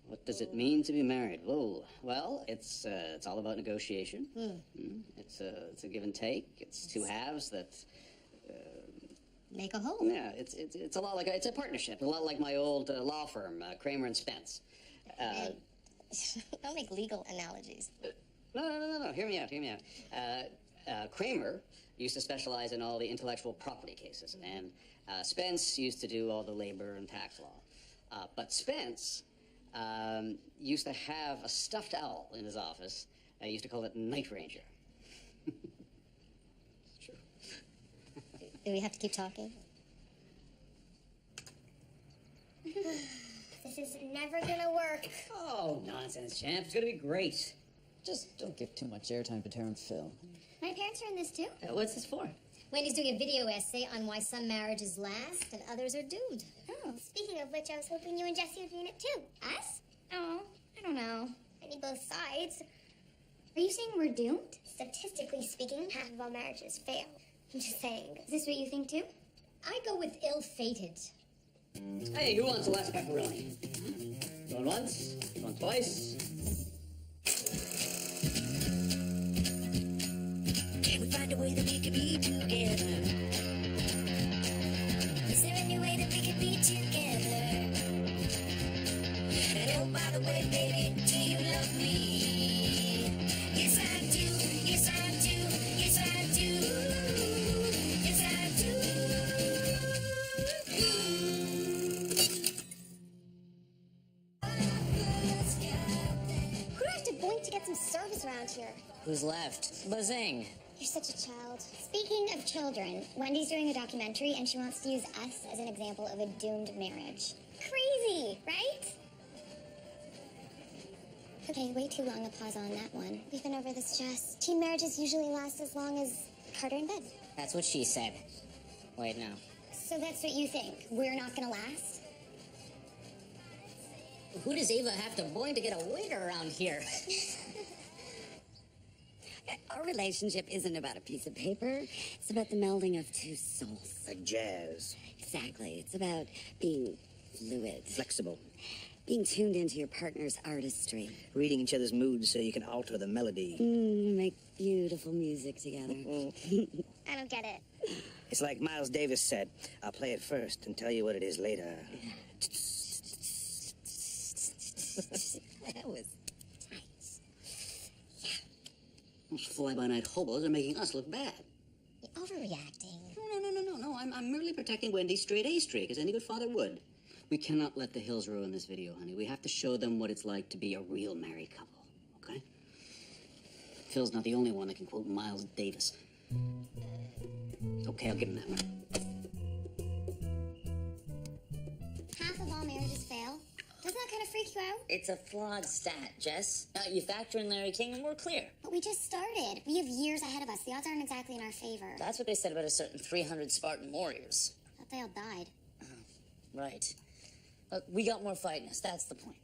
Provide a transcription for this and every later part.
What does it mean to be married? Whoa. Well, it's all about negotiation. It's a give and take. It's two halves that make a whole. Yeah, it's a lot like it's a partnership. A lot like my old law firm, Kramer and Spence. Don't make legal analogies. No. Hear me out. Kramer used to specialize in all the intellectual property cases, and Spence used to do all the labor and tax law. But Spence used to have a stuffed owl in his office. I used to call it Night Ranger. It's true. Do we have to keep talking? This is never gonna work. Oh, nonsense, champ. It's gonna be great. Just don't give too much airtime to Tara and Phil. My parents are in this too. What's this for? Wendy's doing a video essay on why some marriages last and others are doomed. Oh, speaking of which, I was hoping you and Jesse would be in it too. Us? Oh, I don't know. I need both sides. Are you saying we're doomed? Statistically speaking, half of all marriages fail. I'm just saying. Is this what you think too? I go with ill-fated. Hey, who wants the last pepperoni? Going once? Going twice? Can we find a way that we can be together? Is there any way that we can be together? And oh, by the way, baby, do you love me? Yes, I do. Yes, I do. Yes, I do. Yes, I do. Who do I have to boink to get some service around here? Who's left? Bazing. You're such a child. Speaking of children, Wendy's doing a documentary and she wants to use us as an example of a doomed marriage. Crazy, right? Okay, way too long a pause on that one. We've been over this, Jess. Teen marriages usually last as long as Carter in bed. That's what she said. Wait, no. So that's what you think? We're not gonna last? Who does Ava have to boing to get a waiter around here? Our relationship isn't about a piece of paper. It's about the melding of two souls. Like jazz. Exactly. It's about being fluid. Flexible. Being tuned into your partner's artistry. Reading each other's moods so you can alter the melody. Make beautiful music together. I don't get it. It's like Miles Davis said, I'll play it first and tell you what it is later. That was Those fly-by-night hobos are making us look bad. You're overreacting. No. I'm merely protecting Wendy's straight A streak, as any good father would. We cannot let the Hills ruin this video, honey. We have to show them what it's like to be a real married couple, okay? Phil's not the only one that can quote Miles Davis. Okay, I'll give him that one. Half of all marriages fail. Doesn't that kind of freak you out? It's a flawed stat, Jess. You factor in Larry King and we're clear. But we just started. We have years ahead of us. The odds aren't exactly in our favor. That's what they said about a certain 300 Spartan warriors. I thought they all died. Right. Look, we got more fight in us. That's the point.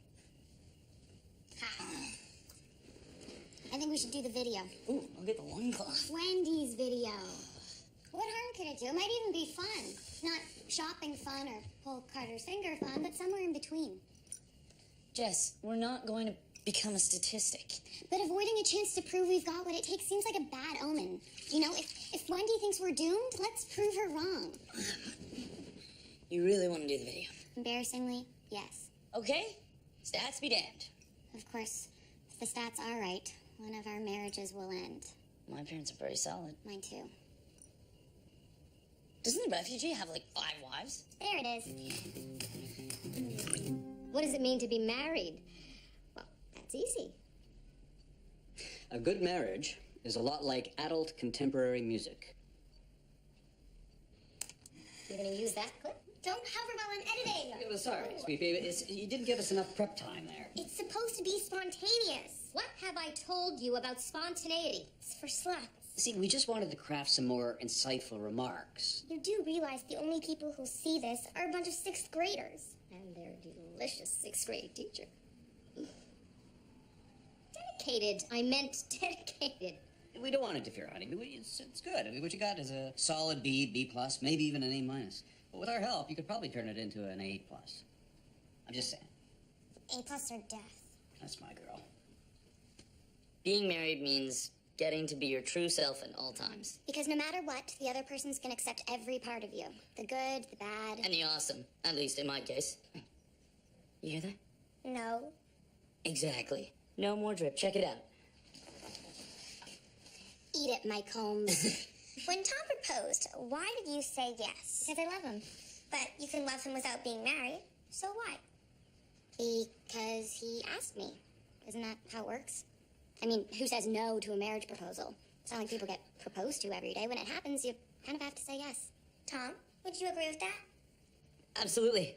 I think we should do the video. Ooh, I'll get the loincloth. Wendy's video. What harm could it do? It might even be fun. Not shopping fun or pull Carter's finger fun, but somewhere in between. Jess, we're not going to become a statistic. But avoiding a chance to prove we've got what it takes seems like a bad omen. You know, if Wendy thinks we're doomed, let's prove her wrong. You really want to do the video? Embarrassingly, yes. Okay, stats be damned. Of course, if the stats are right, one of our marriages will end. My parents are very solid. Mine too. Doesn't the refugee have like 5 wives? There it is. What does it mean to be married? Well, that's easy. A good marriage is a lot like adult contemporary music. You're gonna use that clip? Don't hover while I'm editing. Sorry, sweet baby. You didn't give us enough prep time there. It's supposed to be spontaneous. What have I told you about spontaneity? It's for sluts. See, we just wanted to craft some more insightful remarks. You do realize the only people who'll see this are a bunch of 6th graders. And their delicious 6th grade teacher. Dedicated. I meant dedicated. We don't want to interfere, honey. It's good. I mean, what you got is a solid B, B+, maybe even an A-. But with our help, you could probably turn it into an A+. I'm just saying. A+ or death. That's my girl. Being married means getting to be your true self at all times. Because no matter what, the other person's gonna accept every part of you. The good, the bad. And the awesome, at least in my case. You hear that? No. Exactly. No more drip. Check it out. Eat it, Mike Holmes. When Tom proposed, why did you say yes? Because I love him. But you can love him without being married, so why? Because he asked me. Isn't that how it works? I mean, who says no to a marriage proposal? It's not like people get proposed to every day. When it happens, you kind of have to say yes. Tom, would you agree with that? Absolutely.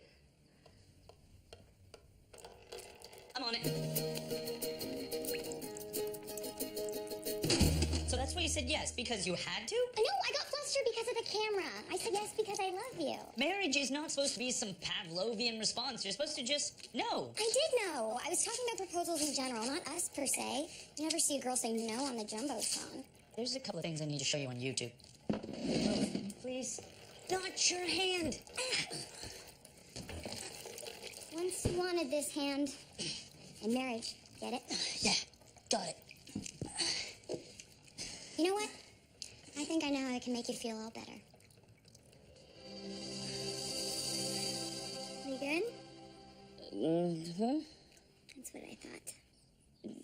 I'm on it. So that's why you said yes, because you had to? No, I got flustered because of the camera. I said yes because I love you. Marriage is not supposed to be some Pavlovian response. You're supposed to just know. I did know. I was talking about proposals in general, not us per se. You never see a girl say no on the Jumbotron. There's a couple of things I need to show you on YouTube. Please. Not your hand. Once wanted this hand. In marriage, get it? Yeah, got it. You know what? I think I know how I can make you feel all better. You good? Mm-hmm. That's what I thought.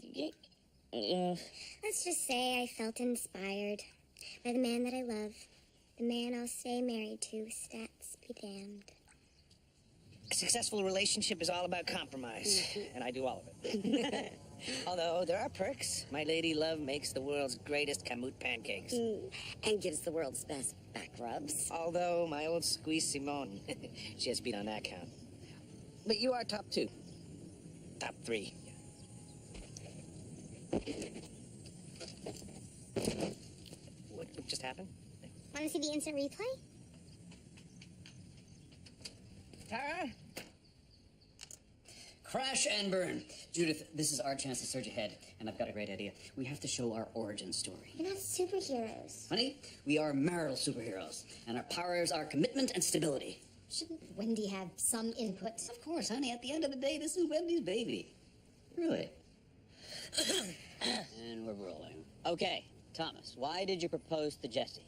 Yeah. Let's just say I felt inspired by the man that I love. The man I'll stay married to, stats be damned. A successful relationship is all about compromise, and I do all of it. Although there are perks. My lady love makes the world's greatest kamut pancakes. And gives the world's best back rubs. Although my old squeeze Simone, she has beat on that count. But you are top 2. Top 3. What just happened? Want to see the instant replay? Tara? Crash and burn. Judith, this is our chance to surge ahead, and I've got a great idea. We have to show our origin story. You're not superheroes. Honey, we are marital superheroes, and our powers are commitment and stability. Shouldn't Wendy have some input? Of course, honey, at the end of the day, this is Wendy's baby. Really. And we're rolling. Okay, Thomas, why did you propose to Jessie?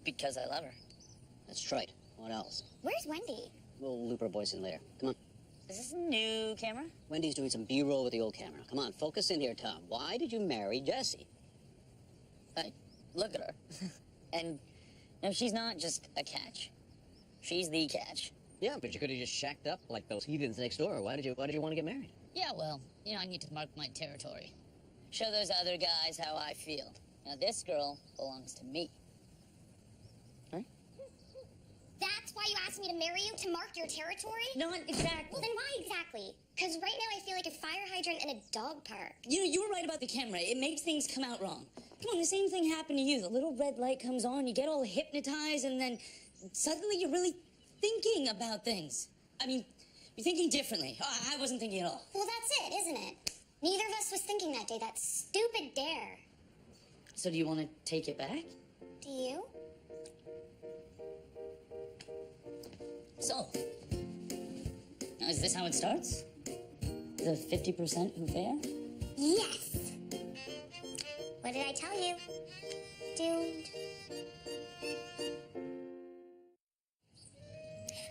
Because I love her. That's right. What else? Where's Wendy? We'll loop our voice in later. Come on. Is this a new camera? Wendy's doing some B-roll with the old camera. Come on, focus in here, Tom. Why did you marry Jessie? Look at her. And no, she's not just a catch. She's the catch. Yeah, but you could have just shacked up like those heathens next door. Why did you want to get married? Yeah, well, I need to mark my territory. Show those other guys how I feel. Now, this girl belongs to me. That's why you asked me to marry you? To mark your territory? Not exactly. Well, then why exactly? Because right now I feel like a fire hydrant in a dog park. You were right about the camera. It makes things come out wrong. Come on, the same thing happened to you. The little red light comes on, you get all hypnotized, and then suddenly you're really thinking about things. I mean, you're thinking differently. I wasn't thinking at all. Well, that's it, isn't it? Neither of us was thinking that day, that stupid dare. So do you want to take it back? Do you? So, now is this how it starts? The 50% who fair? Yes. What did I tell you? Doomed.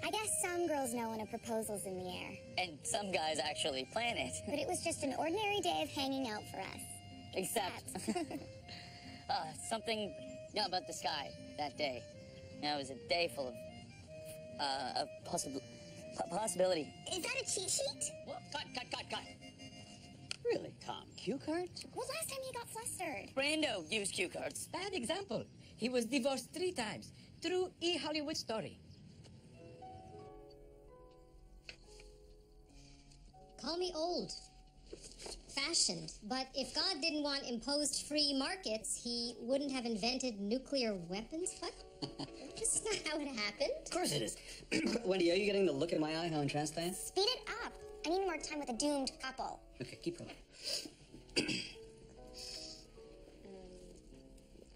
I guess some girls know when a proposal's in the air. And some guys actually plan it. But it was just an ordinary day of hanging out for us. Except something about the sky that day. It was a day full of possibility. Is that a cheat sheet? Well, cut. Really, Tom? Cue cards? Well, last time he got flustered. Brando used cue cards. Bad example. He was divorced 3 times. True Hollywood story. Call me old. Fashioned. But if God didn't want imposed free markets, he wouldn't have invented nuclear weapons? What? This is not how it happened. Of course it is. Wendy, are you getting the look in my eye how entranced I am? Speed it up. I need more time with a doomed couple. Okay, keep going.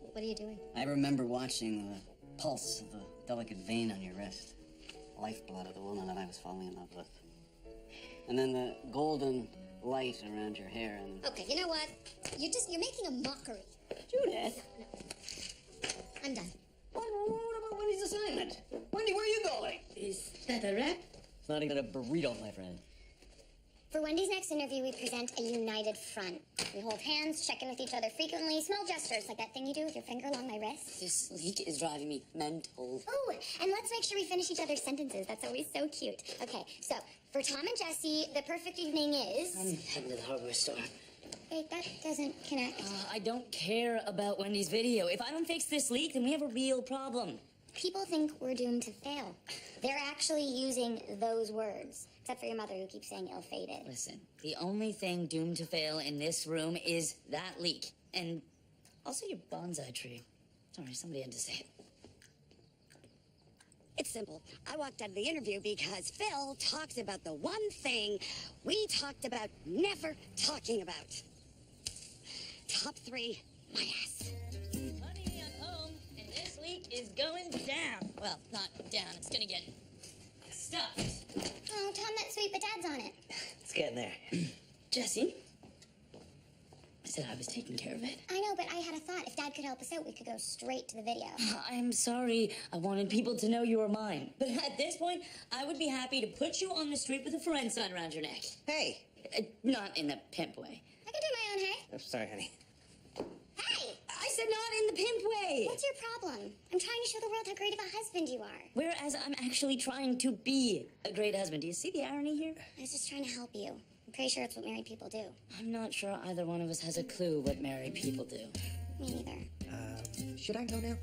What are you doing? I remember watching the pulse of the delicate vein on your wrist. Lifeblood of the woman that I was falling in love with. And then the golden light around your hair and... Okay, you know what? You're making a mockery. Judith! I'm done. What about Wendy's assignment? Wendy, where are you going? Is that a wrap? It's not even a burrito, my friend. For Wendy's next interview, we present a united front. We hold hands, check in with each other frequently, small gestures like that thing you do with your finger along my wrist. This leak is driving me mental. Oh, and let's make sure we finish each other's sentences. That's always so cute. Okay, so for Tom and Jesse, the perfect evening is... I'm heading to the hardware store. Wait, that doesn't connect. I don't care about Wendy's video. If I don't fix this leak, then we have a real problem. People think we're doomed to fail. They're actually using those words. Except for your mother, who keeps saying ill-fated. Listen, the only thing doomed to fail in this room is that leak. And also your bonsai tree. Sorry, somebody had to say it. It's simple. I walked out of the interview because Phil talks about the one thing we talked about never talking about. Top 3, my ass. Honey, I'm home, and this leak is going down. Well, not down. It's gonna get stuffed. Oh, Tom, that's sweet, but Dad's on it. It's getting there. Jesse, I said I was taking care of it. I know, but I had a thought. If Dad could help us out, we could go straight to the video. I'm sorry. I wanted people to know you were mine. But at this point, I would be happy to put you on the street with a friend sign around your neck. Hey. Not in a pimp way. I can do my own hair. I'm sorry, honey. Hey! I said not in the pimp way. What's your problem? I'm trying to show the world how great of a husband you are. Whereas I'm actually trying to be a great husband. Do you see the irony here? I was just trying to help you. I'm pretty sure it's what married people do. I'm not sure either one of us has a clue what married people do. Me neither. Should I go now?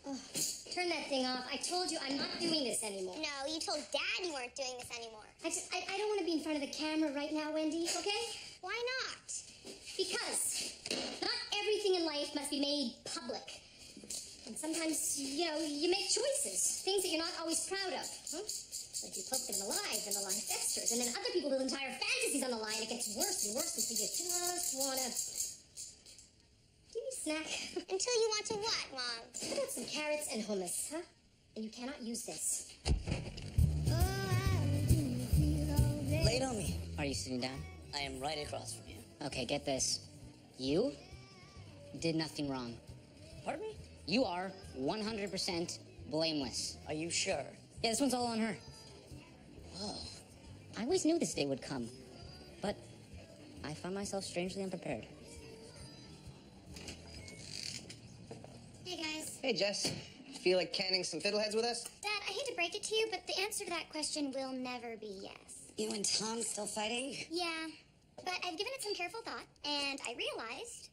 Oh, turn that thing off. I told you I'm not doing this anymore. No, you told Dad you weren't doing this anymore. I don't want to be in front of the camera right now, Wendy, okay? Why not? Because not everything in life must be made public. And sometimes, you make choices, things that you're not always proud of. Huh? Like you post them alive and the line festers, and then other people build entire fantasies on the line. It gets worse and worse until you just wanna... Give me a snack. Until you want to what, Mom? How about some carrots and hummus, huh? And you cannot use this. Lay it on me. Are you sitting down? I am right across from you. Okay, get this. You did nothing wrong. Pardon me? You are 100% blameless. Are you sure? Yeah, this one's all on her. Oh. I always knew this day would come, but I found myself strangely unprepared. Hey, guys. Hey, Jess. Feel like canning some fiddleheads with us? Dad, I hate to break it to you, but the answer to that question will never be yes. You and Tom still fighting? Yeah, but I've given it some careful thought, and I realized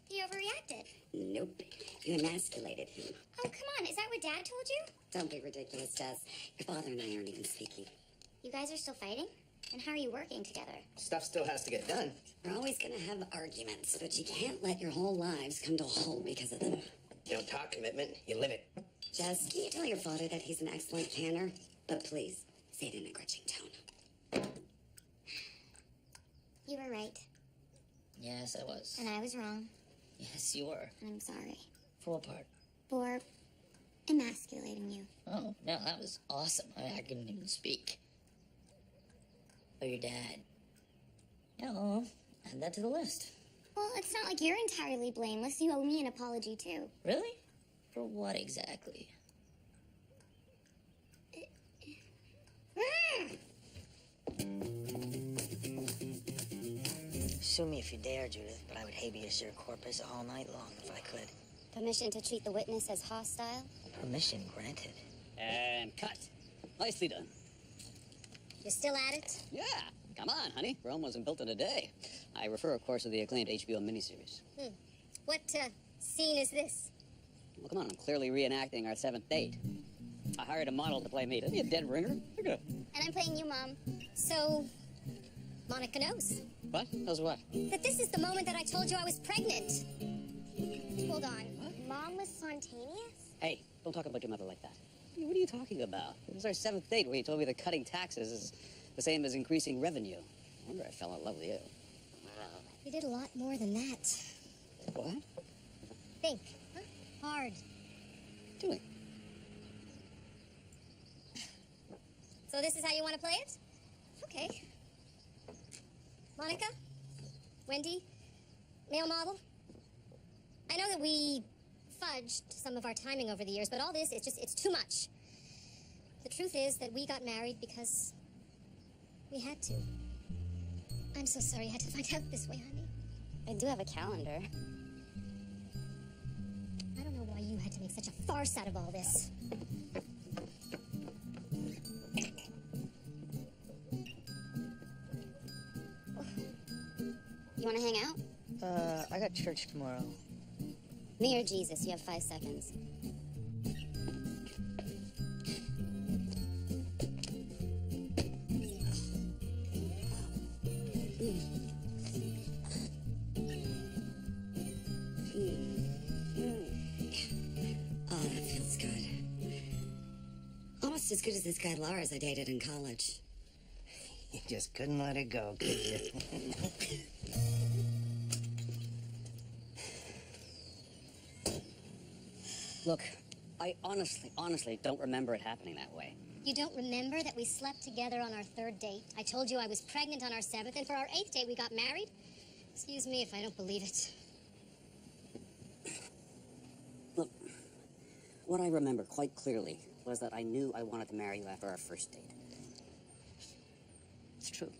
he overreacted. Nope. You emasculated him. Oh, come on. Is that what Dad told you? Don't be ridiculous, Jess. Your father and I aren't even speaking. You guys are still fighting? And how are you working together? Stuff still has to get done. We're always gonna have arguments, but you can't let your whole lives come to a halt because of them. You don't talk commitment, you live it. Jess, can you tell your father that he's an excellent canner? But please, say it in a grudging tone. You were right, Yes, I was. and I was wrong, Yes, you were. and I'm sorry For what part? for emasculating you. Oh, no, that was awesome. I couldn't even speak. Oh, your dad. Yeah, well, add that to the list. Well, it's not like you're entirely blameless. You owe me an apology, too. Really? For what exactly? Sue me if you dare, Judith, but I would habeas your corpus all night long if I could. Permission to treat the witness as hostile? Permission granted. And cut. Nicely done. You're still at it? Yeah, come on, honey. Rome wasn't built in a day. I refer, of course, to the acclaimed HBO miniseries. What, scene is this? Well, come on, I'm clearly reenacting our 7th date. I hired a model to play me. Isn't he a dead ringer? Look at her. And I'm playing you, Mom. So, Monica knows What? Knows what? that this is the moment that I told you I was pregnant. Hold on. Mom was spontaneous? Hey, don't talk about your mother like that. What are you talking about? It was our 7th date when you told me that cutting taxes is the same as increasing revenue. I wonder I fell in love with you. You did a lot more than that. What? Think. Huh? Hard. Doing? It's So this is how you want to play it? Okay. Monica? Wendy? Male model? I know that we fudged some of our timing over the years, but all this, it's too much. The truth is that we got married because we had to. I'm so sorry I had to find out this way, honey. I do have a calendar. I don't know why you had to make such a farce out of all this. You want to hang out? I got church tomorrow. Me or Jesus? You have 5 seconds. Oh, that feels good. Almost as good as this guy Lars I dated in college. You just couldn't let it go, could you? Look, I honestly don't remember it happening that way. You don't remember that we slept together on our 3rd date? I told you I was pregnant on our 7th, and for our 8th date we got married? Excuse me if I don't believe it. Look, what I remember quite clearly was that I knew I wanted to marry you after our 1st date. It's true.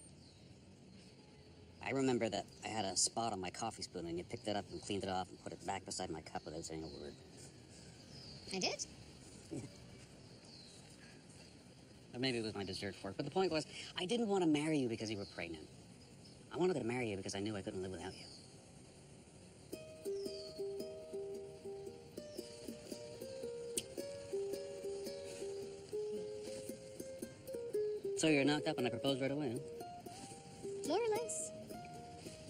I remember that I had a spot on my coffee spoon and you picked it up and cleaned it off and put it back beside my cup without saying a word. I did? Yeah. Or maybe it was my dessert fork. But the point was, I didn't want to marry you because you were pregnant. I wanted to marry you because I knew I couldn't live without you. So you're knocked up and I proposed right away, huh? More or less.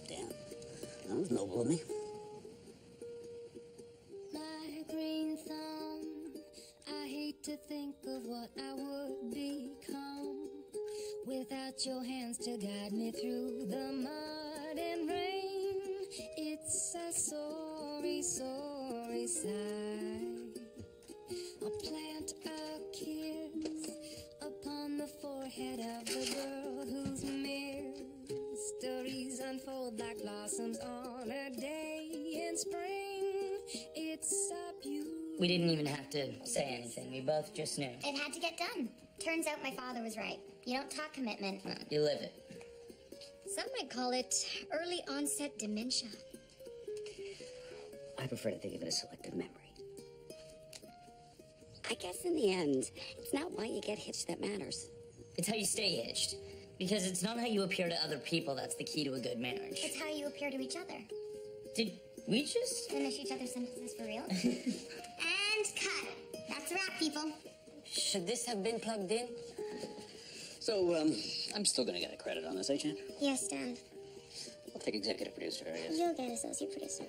Damn. That was noble of me. My green thumb, I hate to think of what I would become without your hands to guide me through the mud and rain. It's a sorry, sorry sight. I'll plant a kiss upon the forehead of the girl whose mysteries unfold like blossoms on a day in spring. It's a beautiful... We didn't even have to say anything. We both just knew. It had to get done. Turns out my father was right. You don't talk commitment. No, you live it. Some might call it early onset dementia. I prefer to think of it as selective memory. I guess in the end, it's not why you get hitched that matters. It's how you stay hitched. Because it's not how you appear to other people that's the key to a good marriage. It's how you appear to each other. Did we just... Finish each other's sentences for real? And cut. That's a wrap, people. Should this have been plugged in? So, I'm still gonna get a credit on this, eh, Jan? Yes, Dan. I'll take executive producer, I guess. You'll get associate producer.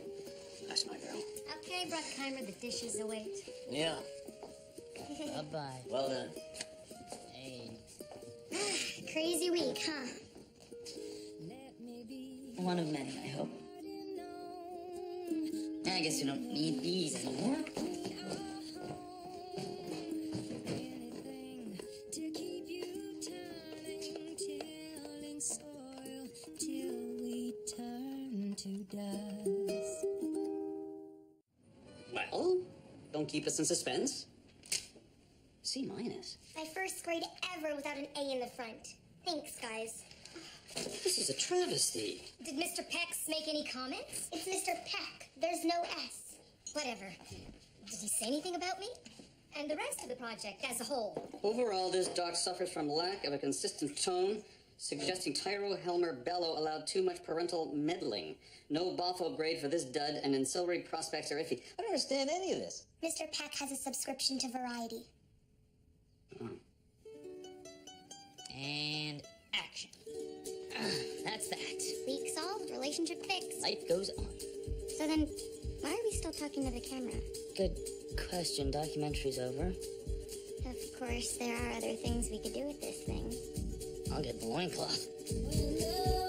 That's my girl. Okay, Bruckheimer, the dishes await. Yeah. Bye-bye. Well done. Hey. Crazy week, huh? One of many, I hope. I guess you don't need these anymore. To keep you turning, tilling soil till we turn to dust. Well, don't keep us in suspense. C minus. My first grade ever without an A in the front. Thanks, guys. This is a travesty. Did Mr. Pex make any comments? It's Mr. Peck. There's no S. Whatever. Did he say anything about me? And the rest of the project as a whole? Overall, this doc suffers from lack of a consistent tone, suggesting Tyro Helmer Bello allowed too much parental meddling. No Boffo grade for this dud, and ancillary prospects are iffy. I don't understand any of this. Mr. Peck has a subscription to Variety. And action. That's that. Leak solved, relationship fixed. Life goes on. So then, why are we still talking to the camera? Good question. Documentary's over. Of course, there are other things we could do with this thing. I'll get the loincloth. When love